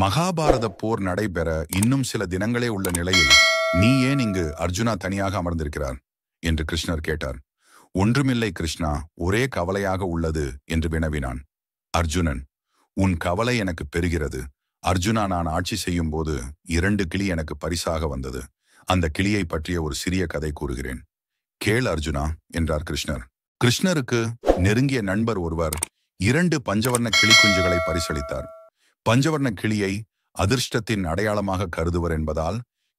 மகாபாரத போர் நடைபெற இன்னும் சில தினங்களே உள்ள நிலையில் நீ ஏன் இங்கு அர்ஜுனா தனியாக அமர்ந்திருக்கிறார் என்று கிருஷ்ணர் கேட்டார். ஒன்றுமில்லை கிருஷ்ணா, ஒரே கவலையாக உள்ளது என்று வினவினான். அர்ஜுனன், உன் கவலை எனக்கு பெறுகிறது. அர்ஜுனா, நான் ஆட்சி செய்யும் போது 2 கிளி எனக்கு பரிசாக வந்தது. அந்த கிளியை பற்றிய ஒரு சிறிய கதை கூறுகிறேன். கேள் அர்ஜுனா என்றார் கிருஷ்ணர். கிருஷ்ணருக்கு நெருங்கிய நண்பர் ஒருவர் 2 பஞ்சவர்ண கிளி குஞ்சுகளை பரிசளித்தார். பஞ்சவர்ண கிளியை அதிர்ஷ்டத்தின் அடையாளமாக கருதுவர் என்பதால்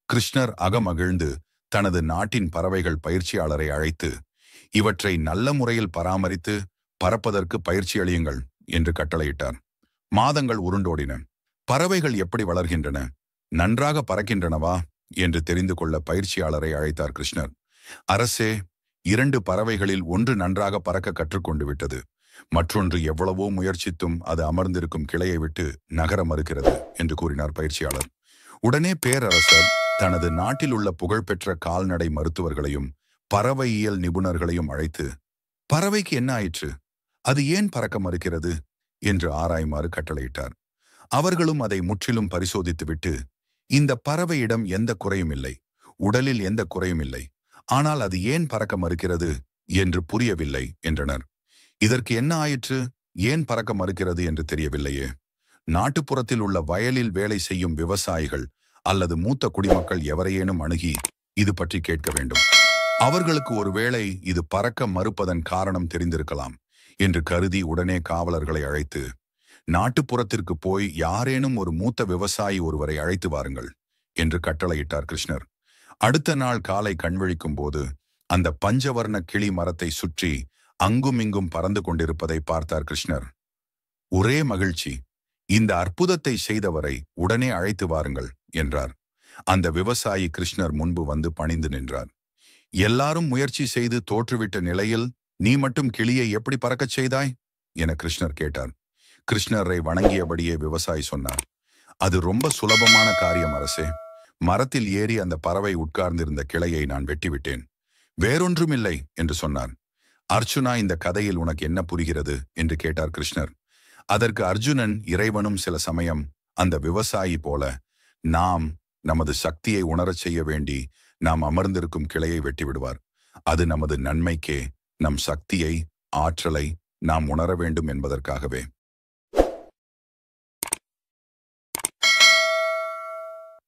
கிருஷ்ணர் அகமகிழ்ந்து தனது நாட்டின் பறவைகள் பயிற்சியாளரை அழைத்து, இவற்றை நல்ல முறையில் பராமரித்து பறப்பதற்கு பயிற்சி அளியுங்கள் என்று கட்டளையிட்டார். மாதங்கள் உருண்டோடின. பறவைகள் எப்படி வளர்கின்றன, நன்றாக பறக்கின்றனவா என்று தெரிந்து கொள்ள பயிற்சியாளரை அழைத்தார் கிருஷ்ணர். அரசே, 2 பறவைகளில் ஒன்று நன்றாக பறக்க கற்றுக்கொண்டு விட்டது. மற்றொன்று எவ்வளவோ முயற்சித்தும் அது அமர்ந்திருக்கும் கிளையை விட்டு நகர மறுக்கிறது என்று கூறினார் பயிற்சியாளர். உடனே பேரரசர் தனது நாட்டில் உள்ள புகழ்பெற்ற கால்நடை மருத்துவர்களையும் பறவையியல் நிபுணர்களையும் அழைத்து, பறவைக்கு என்ன ஆயிற்று, அது ஏன் பறக்க மறுக்கிறது என்று ஆராயுமாறு கட்டளையிட்டார். அவர்களும் அதை முற்றிலும் பரிசோதித்துவிட்டு, இந்த பறவையிடம் எந்த குறையும் இல்லை, உடலில் எந்த குறையும் இல்லை, ஆனால் அது ஏன் பறக்க மறுக்கிறது என்று புரியவில்லை என்றனர். இதற்கு என்ன ஆயிற்று, ஏன் பறக்க மறுக்கிறது என்று தெரியவில்லையே. நாட்டுப்புறத்தில் உள்ள வயலில் வேலை செய்யும் விவசாயிகள் அல்லது மூத்த குடிமக்கள் எவரையேனும் அணுகி இது பற்றி கேட்க வேண்டும். அவர்களுக்கு ஒருவேளை இது பறக்க மறுப்பதன் காரணம் தெரிந்திருக்கலாம் என்று கருதி உடனே காவலர்களை அழைத்து, நாட்டுப்புறத்திற்கு போய் யாரேனும் ஒரு மூத்த விவசாயி ஒருவரை அழைத்து வாருங்கள் என்று கட்டளையிட்டார் கிருஷ்ணர். அடுத்த நாள் காலை கண்விழிக்கும் போது அந்த பஞ்சவர்ண கிளி மரத்தை சுற்றி அங்குமிங்கும் பறந்து கொண்டிருப்பதை பார்த்தார் கிருஷ்ணர். ஒரே மகிழ்ச்சி. இந்த அற்புதத்தை செய்தவரை உடனே அழைத்து வாருங்கள் என்றார். அந்த விவசாயி கிருஷ்ணர் முன்பு வந்து பணிந்து நின்றார். எல்லாரும் முயற்சி செய்து தோற்றுவிட்ட நிலையில் நீ மட்டும் கிளியை எப்படி பறக்கச் செய்தாய் என கிருஷ்ணர் கேட்டார். கிருஷ்ணரை வணங்கியபடியே விவசாயி சொன்னார், அது ரொம்ப சுலபமான காரியம் அரசே. மரத்தில் ஏறி அந்த பறவை உட்கார்ந்திருந்த கிளையை நான் வெட்டிவிட்டேன். வேறொன்றுமில்லை என்று சொன்னார். அர்ஜுனா, இந்த கதையில் உனக்கு என்ன புரிகிறது என்று கேட்டார் கிருஷ்ணர். அதற்கு அர்ஜுனன், இறைவனும் சில சமயம் அந்த விவசாயி போல நாம் நமது சக்தியை உணரச் செய்ய வேண்டி நாம் அமர்ந்திருக்கும் கிளையை வெட்டிவிடுவார். அது நமது நன்மைக்கே, நம் சக்தியை, ஆற்றலை நாம் உணர வேண்டும் என்பதற்காகவே.